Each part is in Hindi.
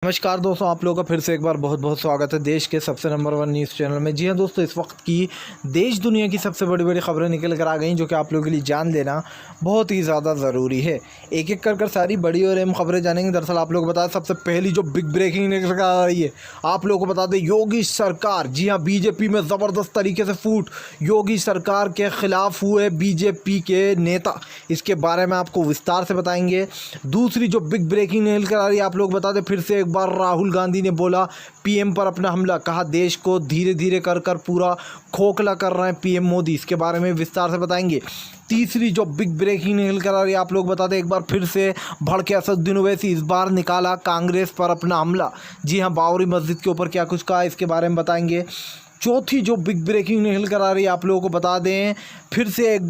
नमस्कार दोस्तों, आप लोगों का फिर से एक बार बहुत बहुत स्वागत है देश के सबसे नंबर 1 न्यूज़ चैनल में। जी हाँ दोस्तों, इस वक्त की देश दुनिया की सबसे बड़ी बड़ी खबरें निकल कर आ गई जो कि आप लोगों के लिए जान लेना बहुत ही ज़्यादा ज़रूरी है। एक एक कर सारी बड़ी और अहम खबरें जानेंगे। दरअसल आप लोगों को बता दें, सबसे पहली जो बिग ब्रेकिंग निकल कर आ रही है, आप लोगों को बता दें योगी सरकार, जी हाँ, बीजेपी में ज़बरदस्त तरीके से फूट। योगी सरकार के खिलाफ हुए बीजेपी के नेता, इसके बारे में आपको विस्तार से बताएंगे। दूसरी जो बिग ब्रेकिंग निकल कर आ रही है, आप लोग बता दें फिर से एक बार राहुल गांधी ने बोला पीएम पर अपना हमला, कहा देश को धीरे धीरे कर पूरा खोखला कर रहे हैं पीएम मोदी। इसके बारे में विस्तार से बताएंगे। तीसरी जो बिग ब्रेकिंग निकल कर आ रही है, आप लोग बता दें एक बार फिर से भड़के असदुद्दीन ओवैसी, इस बार निकाला कांग्रेस पर अपना हमला। जी हाँ, बाबरी मस्जिद के ऊपर क्या कुछ कहा, इसके बारे में बताएंगे। चौथी जो बिग ब्रेकिंग निकल कर आ रही है, आप लोगों को बता दें फिर से एक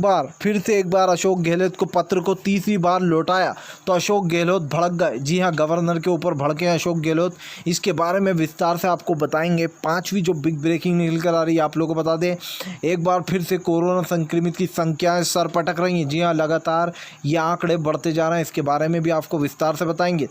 बार अशोक गहलोत को पत्र को तीसरी बार लौटाया तो अशोक गहलोत भड़क गए। जी हाँ, गवर्नर के ऊपर भड़के हैं अशोक गहलोत। इसके बारे में विस्तार से आपको बताएंगे। पांचवी जो बिग ब्रेकिंग निकल कर आ रही है, आप लोगों को बता दें एक बार फिर से कोरोना संक्रमित की संख्याएं सर पटक रही हैं। जी हाँ, लगातार ये आंकड़े बढ़ते जा रहे हैं। इसके बारे में भी आपको विस्तार से बताएंगे।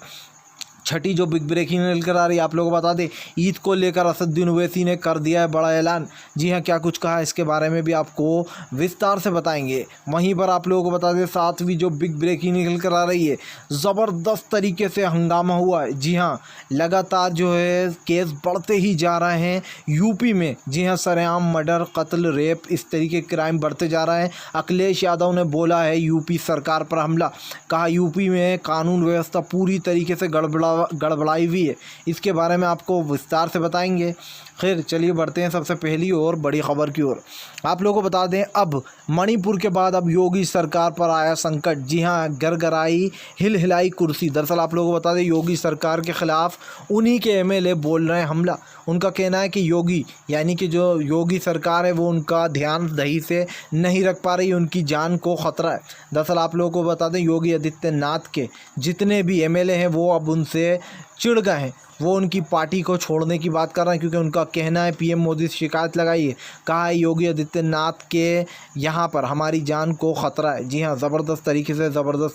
छठी जो बिग ब्रेकिंग निकल कर आ रही है, आप लोगों को बता दें ईद को लेकर असदुद्दीन ओवैसी ने कर दिया है बड़ा ऐलान। जी हाँ, क्या कुछ कहा, इसके बारे में भी आपको विस्तार से बताएंगे। वहीं पर आप लोगों को बता दें सातवीं जो बिग ब्रेकिंग निकल कर आ रही है, ज़बरदस्त तरीके से हंगामा हुआ है। जी हाँ, लगातार जो है केस बढ़ते ही जा रहे हैं यूपी में। जी हाँ, सरेआम मर्डर, कत्ल, रेप, इस तरीके के क्राइम बढ़ते जा रहे हैं। अखिलेश यादव ने बोला है यूपी सरकार पर हमला, कहा यूपी में कानून व्यवस्था पूरी तरीके से गड़बड़ाई हुई है। इसके बारे में आपको विस्तार से बताएंगे। खैर चलिए बढ़ते हैं सबसे पहली और बड़ी खबर की ओर। आप लोगों को बता दें अब मणिपुर के बाद अब योगी सरकार पर आया संकट। जी हाँ, गरगराई, हिल हिलाई कुर्सी। दरअसल आप लोगों को बता दें योगी सरकार के खिलाफ उन्हीं के एमएलए बोल रहे हैं हमला। उनका कहना है कि योगी यानी कि जो योगी सरकार है वो उनका ध्यान दही से नहीं रख पा रही, उनकी जान को खतरा है। दरअसल आप लोगों को बता दें योगी आदित्यनाथ के जितने भी एमएलए हैं वो अब उनसे चिढ़ गए हैं। वो उनकी पार्टी को छोड़ने की बात कर रहे हैं क्योंकि उनका कहना है पीएम मोदी से शिकायत लगाई है। कहा है योगी आदित्यनाथ के यहाँ पर हमारी जान को ख़तरा है। जी हाँ, ज़बरदस्त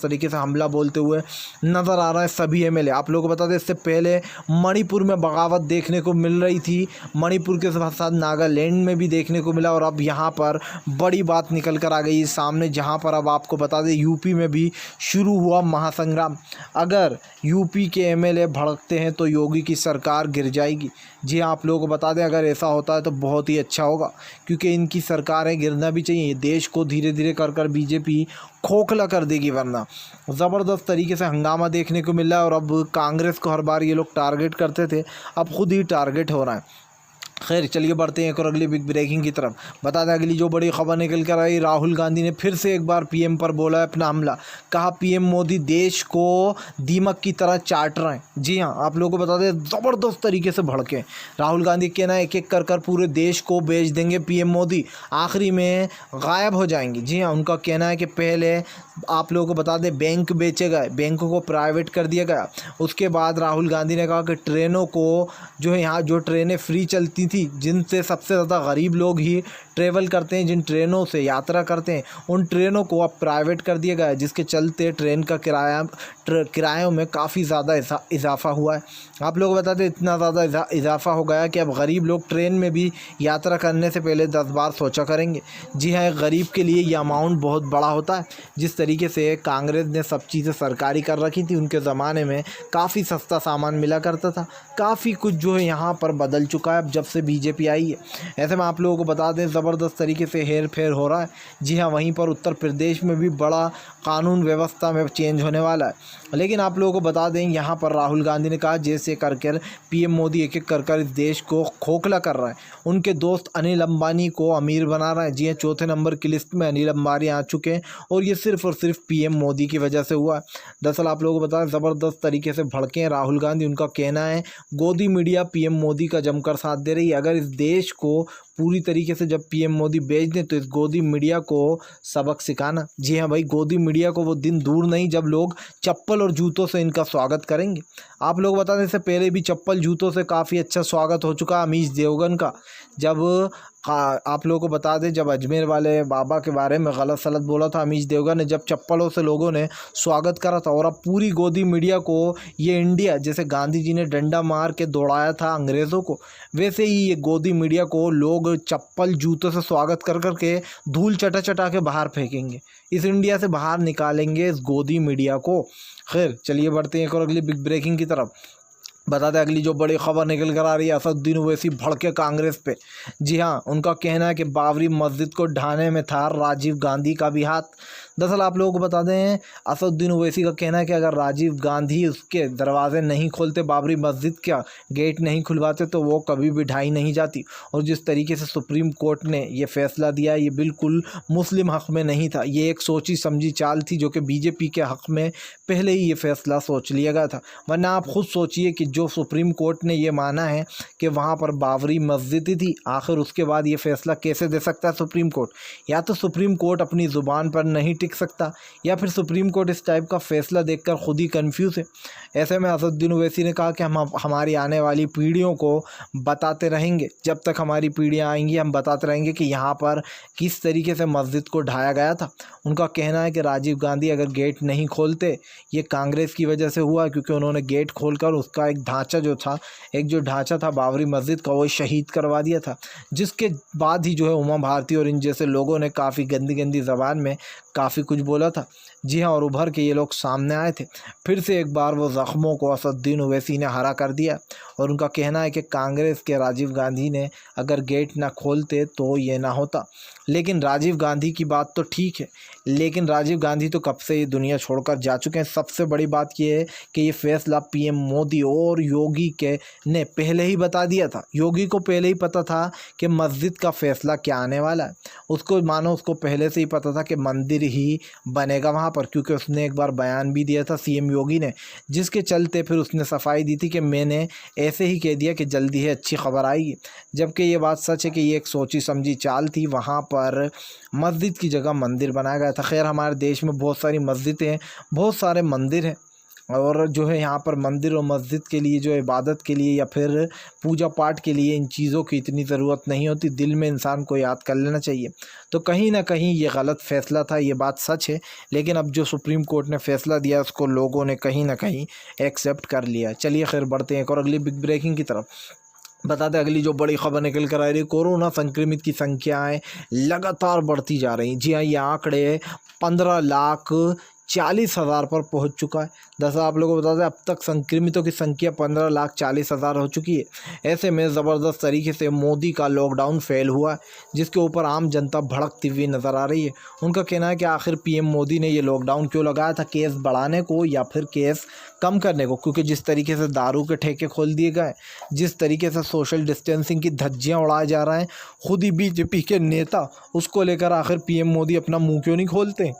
तरीके से हमला बोलते हुए नज़र आ रहा है सभी एमएलए। आप लोगों को बता दें इससे पहले मणिपुर में बगावत देखने को मिल रही थी, मणिपुर के साथ साथ नागालैंड में भी देखने को मिला, और अब यहाँ पर बड़ी बात निकल कर आ गई है सामने, जहाँ पर अब आपको बता दें यूपी में भी शुरू हुआ महासंग्राम। अगर यूपी के एमएलए भड़कते हैं तो योगी की सरकार गिर जाएगी। जी हाँ, आप लोगों को बता दें अगर ऐसा होता है तो बहुत ही अच्छा होगा क्योंकि इनकी सरकारें गिरना भी चाहिए। देश को धीरे धीरे कर बीजेपी खोखला कर देगी, वरना ज़बरदस्त तरीके से हंगामा देखने को मिल रहा है। और अब कांग्रेस को हर बार ये लोग टारगेट करते थे, अब खुद ही टारगेट हो रहा है। खैर चलिए बढ़ते हैं एक और अगली बिग ब्रेकिंग की तरफ। बता दें अगली जो बड़ी खबर निकल कर आई, राहुल गांधी ने फिर से एक बार पीएम पर बोला है अपना हमला। कहा पीएम मोदी देश को दीमक की तरह चाट रहे हैं। जी हाँ, आप लोगों को बता दें ज़बरदस्त तरीके से भड़के राहुल गांधी। कहना है एक एक कर पूरे देश को बेच देंगे पीएम मोदी, आखिरी में गायब हो जाएंगे। जी हाँ, उनका कहना है कि पहले आप लोगों को बता दें बैंक बेचे गए, बैंकों को प्राइवेट कर दिया गया। उसके बाद राहुल गांधी ने कहा कि ट्रेनों को जो है यहाँ जो ट्रेनें फ्री चलती थी, जिनसे सबसे ज़्यादा गरीब लोग ही ट्रेवल करते हैं, जिन ट्रेनों से यात्रा करते हैं, उन ट्रेनों को अब प्राइवेट कर दिया गया है, जिसके चलते ट्रेन का किरायों में काफ़ी ज़्यादा इजाफा हुआ है। आप लोग बता दें इतना ज़्यादा इजाफा हो गया कि अब गरीब लोग ट्रेन में भी यात्रा करने से पहले 10 बार सोचा करेंगे। जी हाँ, एक गरीब के लिए ये अमाउंट बहुत बड़ा होता है। जिस तरीके से कांग्रेस ने सब चीज़ें सरकारी कर रखी थी, उनके ज़माने में काफ़ी सस्ता सामान मिला करता था। काफ़ी कुछ जो है यहाँ पर बदल चुका है अब जब से बीजेपी आई है। ऐसे में आप लोगों को बता दें ज़बरदस्त तरीके से हेर फेर हो रहा है। जी हाँ, वहीं पर उत्तर प्रदेश में भी बड़ा कानून व्यवस्था में चेंज होने वाला है। लेकिन आप लोगों को बता दें यहाँ पर राहुल गांधी ने कहा जैसे कर पीएम मोदी एक एक कर इस देश को खोखला कर रहा है। उनके दोस्त अनिल अंबानी को अमीर बना रहा है। जी हाँ, चौथे नंबर की लिस्ट में अनिल अंबानी आ चुके हैं और ये सिर्फ और सिर्फ पीएम मोदी की वजह से हुआ। दरअसल आप लोगों को बता दें ज़बरदस्त तरीके से भड़के हैं राहुल गांधी। उनका कहना है गोदी मीडिया पीएम मोदी का जमकर साथ दे रही है। अगर इस देश को पूरी तरीके से जब पीएम मोदी बेच दें तो इस गोदी मीडिया को सबक सिखाना। जी हाँ भाई, गोदी मीडिया को वो दिन दूर नहीं जब लोग चप्पल और जूतों से इनका स्वागत करेंगे। आप लोग बता दें, इससे पहले भी चप्पल जूतों से काफ़ी अच्छा स्वागत हो चुका अमीश देवगन का। जब आप लोगों को बता दें, जब अजमेर वाले बाबा के बारे में गलत सलत बोला था अमीश देवगन ने, जब चप्पलों से लोगों ने स्वागत करा था। और अब पूरी गोदी मीडिया को ये इंडिया, जैसे गांधी जी ने डंडा मार के दौड़ाया था अंग्रेज़ों को, वैसे ही ये गोदी मीडिया को लोग चप्पल जूतों से स्वागत कर कर के धूल चटा चटा के बाहर फेंकेंगे, इस इंडिया से बाहर निकालेंगे इस गोदी मीडिया को। खैर चलिए बढ़ते हैं एक और अगली बिग ब्रेकिंग की तरफ। बता दें अगली जो बड़ी खबर निकल कर आ रही है, असदुद्दीन ओवैसी भड़के कांग्रेस पे। जी हाँ, उनका कहना है कि बाबरी मस्जिद को ढाने में था राजीव गांधी का भी हाथ। दरअसल आप लोगों को बता दें, असदुद्दीन ओवैसी का कहना है कि अगर राजीव गांधी उसके दरवाजे नहीं खोलते, बाबरी मस्जिद का गेट नहीं खुलवाते, तो वो कभी भी ढाई नहीं जाती। और जिस तरीके से सुप्रीम कोर्ट ने ये फैसला दिया, ये बिल्कुल मुस्लिम हक़ में नहीं था। ये एक सोची समझी चाल थी जो कि बीजेपी के हक़ में पहले ही ये फैसला सोच लिया गया था। वरना आप खुद सोचिए कि जो सुप्रीम कोर्ट ने ये माना है कि वहाँ पर बाबरी मस्जिद ही थी, आखिर उसके बाद ये फैसला कैसे दे सकता है सुप्रीम कोर्ट? या तो सुप्रीम कोर्ट अपनी ज़ुबान पर नहीं टिक सकता, या फिर सुप्रीम कोर्ट इस टाइप का फैसला देखकर खुद ही कंफ्यूज है। ऐसे में असदुद्दीन ओवैसी ने कहा कि हम हमारी आने वाली पीढ़ियों को बताते रहेंगे, जब तक हमारी पीढ़ियाँ आएंगी हम बताते रहेंगे कि यहाँ पर किस तरीके से मस्जिद को ढाया गया था। उनका कहना है कि राजीव गांधी अगर गेट नहीं खोलते, ये कांग्रेस की वजह से हुआ, क्योंकि उन्होंने गेट खोलकर उसका एक ढांचा जो था, एक जो ढांचा था बाबरी मस्जिद का, वो शहीद करवा दिया था। जिसके बाद ही जो है उमा भारती और इन जैसे लोगों ने काफ़ी गंदी गंदी ज़बान में काफ़ी कुछ बोला था। जी हाँ, और उभर के ये लोग सामने आए थे। फिर से एक बार वो ज़ख्मों को असदुद्दीन ओवैसी ने हरा कर दिया। और उनका कहना है कि कांग्रेस के राजीव गांधी ने अगर गेट ना खोलते तो ये ना होता। लेकिन राजीव गांधी की बात तो ठीक है, लेकिन राजीव गांधी तो कब से ये दुनिया छोड़कर जा चुके हैं। सबसे बड़ी बात ये है कि ये फैसला पीएम मोदी और योगी के ने पहले ही बता दिया था। योगी को पहले ही पता था कि मस्जिद का फैसला क्या आने वाला है। उसको मानो उसको पहले से ही पता था कि मंदिर ही बनेगा वहाँ पर, क्योंकि उसने एक बार बयान भी दिया था सीएम योगी ने, जिसके चलते फिर उसने सफाई दी थी कि मैंने ऐसे ही कह दिया कि जल्दी है अच्छी खबर आएगी। जबकि ये बात सच है कि ये एक सोची समझी चाल थी। वहाँ पर मस्जिद की जगह मंदिर बनाया गया था। खैर हमारे देश में बहुत सारी मस्जिदें हैं, बहुत सारे मंदिर हैं, और जो है यहाँ पर मंदिर और मस्जिद के लिए जो इबादत के लिए या फिर पूजा पाठ के लिए इन चीज़ों की इतनी ज़रूरत नहीं होती। दिल में इंसान को याद कर लेना चाहिए। तो कहीं ना कहीं ये गलत फ़ैसला था, ये बात सच है। लेकिन अब जो सुप्रीम कोर्ट ने फ़ैसला दिया उसको लोगों ने कहीं ना कहीं एक्सेप्ट कर लिया। चलिए खैर बढ़ते हैं एक और अगली बिग ब्रेकिंग की तरफ। बता दें अगली जो बड़ी खबर निकल कर आ रही है, कोरोना संक्रमित की संख्याएं लगातार बढ़ती जा रही हैं। जी हाँ, ये आंकड़े 15,40,000 पर पहुंच चुका है। दरअसल आप लोगों को बता दें, अब तक संक्रमितों की संख्या 15,40,000 हो चुकी है। ऐसे में ज़बरदस्त तरीके से मोदी का लॉकडाउन फेल हुआ है, जिसके ऊपर आम जनता भड़कती हुई नज़र आ रही है। उनका कहना है कि आखिर पीएम मोदी ने ये लॉकडाउन क्यों लगाया था, केस बढ़ाने को या फिर केस कम करने को? क्योंकि जिस तरीके से दारू के ठेके खोल दिए गए, जिस तरीके से सोशल डिस्टेंसिंग की धज्जियाँ उड़ाए जा रहे हैं, खुद ही बीजेपी के नेता उसको लेकर आखिर पीएम मोदी अपना मुंह क्यों नहीं खोलते?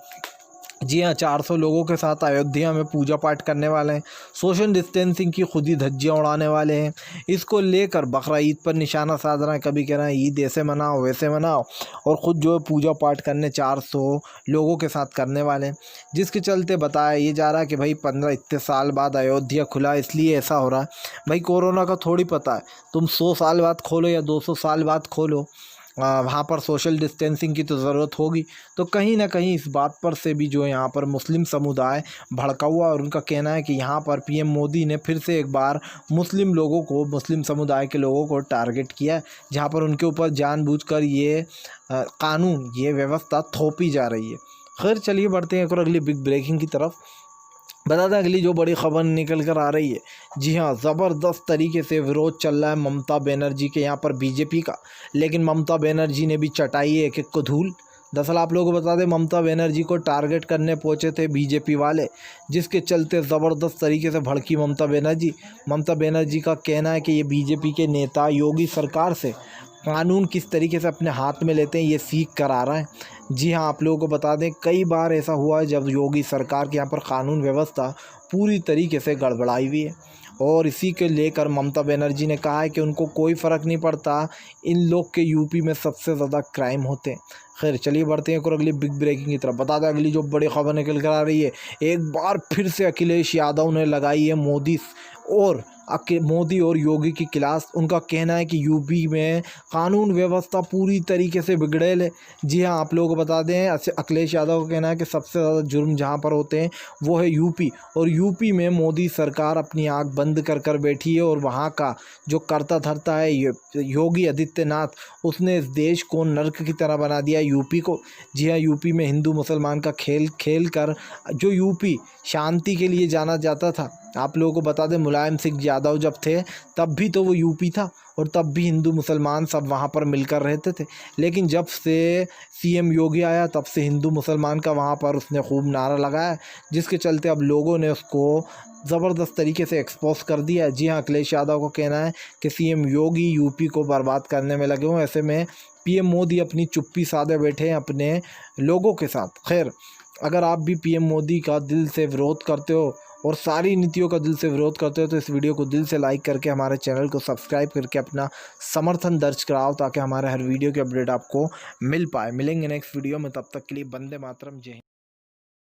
जी हाँ, 400 लोगों के साथ अयोध्या में पूजा पाठ करने वाले हैं, सोशल डिस्टेंसिंग की खुद ही धज्जियाँ उड़ाने वाले हैं। इसको लेकर बकरा ईद पर निशाना साध रहे हैं। कभी कह रहे हैं ईद ऐसे मनाओ वैसे मनाओ, और ख़ुद जो है पूजा पाठ करने 400 लोगों के साथ करने वाले हैं। जिसके चलते बताया ये जा रहा है कि भाई 15 इतने साल बाद अयोध्या खुला, इसलिए ऐसा हो रहा है। भाई कोरोना का थोड़ी पता है, तुम 100 साल बाद खोलो या 200 साल बाद खोलो, वहाँ पर सोशल डिस्टेंसिंग की तो ज़रूरत होगी। तो कहीं ना कहीं इस बात पर से भी जो है यहाँ पर मुस्लिम समुदाय भड़का हुआ, और उनका कहना है कि यहाँ पर पीएम मोदी ने फिर से एक बार मुस्लिम लोगों को, मुस्लिम समुदाय के लोगों को टारगेट किया, जहाँ पर उनके ऊपर जानबूझकर ये कानून, ये व्यवस्था थोपी जा रही है। खैर चलिए बढ़ते हैं एक और अगली बिग ब्रेकिंग की तरफ। बता दें अगली जो बड़ी खबर निकल कर आ रही है, जी हाँ, ज़बरदस्त तरीके से विरोध चल रहा है ममता बनर्जी के यहाँ पर बीजेपी का। लेकिन ममता बनर्जी ने भी चटाई है एक एक को धूल। दरअसल आप लोगों को बता दें, ममता बनर्जी को टारगेट करने पहुंचे थे बीजेपी वाले, जिसके चलते ज़बरदस्त तरीके से भड़की ममता बनर्जी। ममता बनर्जी का कहना है कि ये बीजेपी के नेता योगी सरकार से कानून किस तरीके से अपने हाथ में लेते हैं ये सीख कर आ रहा है। जी हाँ, आप लोगों को बता दें, कई बार ऐसा हुआ है जब योगी सरकार के यहाँ पर कानून व्यवस्था पूरी तरीके से गड़बड़ाई हुई है। और इसी के लेकर ममता बनर्जी ने कहा है कि उनको कोई फ़र्क नहीं पड़ता, इन लोग के यूपी में सबसे ज़्यादा क्राइम होते हैं। खैर चलिए बढ़ते हैं और अगली बिग ब्रेकिंग की तरफ। बता दें अगली जो बड़ी खबर निकल कर आ रही है, एक बार फिर से अखिलेश यादव ने लगाई है मोदी और योगी की क्लास। उनका कहना है कि यूपी में कानून व्यवस्था पूरी तरीके से बिगड़ेल है। जी हाँ, आप लोगों को बता दें अखिलेश यादव का कहना है कि सबसे ज़्यादा जुर्म जहाँ पर होते हैं वो है यूपी, और यूपी में मोदी सरकार अपनी आँख बंद कर कर बैठी है। और वहाँ का जो करता धरता है योगी आदित्यनाथ, उसने इस देश को नर्क की तरह बना दिया यूपी को। जी हाँ, यूपी में हिंदू मुसलमान का खेल खेल कर जो यूपी शांति के लिए जाना जाता था, आप लोगों को बता दें मुलायम सिंह यादव जब थे तब भी तो वो यूपी था, और तब भी हिंदू मुसलमान सब वहाँ पर मिलकर रहते थे। लेकिन जब से सीएम योगी आया तब से हिंदू मुसलमान का वहाँ पर उसने खूब नारा लगाया, जिसके चलते अब लोगों ने उसको ज़बरदस्त तरीके से एक्सपोज कर दिया। जी हाँ, अखिलेश यादव को कहना है कि सीएम योगी यूपी को बर्बाद करने में लगे हुए। ऐसे में पीएम मोदी अपनी चुप्पी साधे बैठे हैं अपने लोगों के साथ। खैर, अगर आप भी पीएम मोदी का दिल से विरोध करते हो और सारी नीतियों का दिल से विरोध करते हो तो इस वीडियो को दिल से लाइक करके हमारे चैनल को सब्सक्राइब करके अपना समर्थन दर्ज कराओ, ताकि हमारे हर वीडियो की अपडेट आपको मिल पाए। मिलेंगे नेक्स्ट वीडियो में, तब तक के लिए वंदे मातरम, जय हिंद।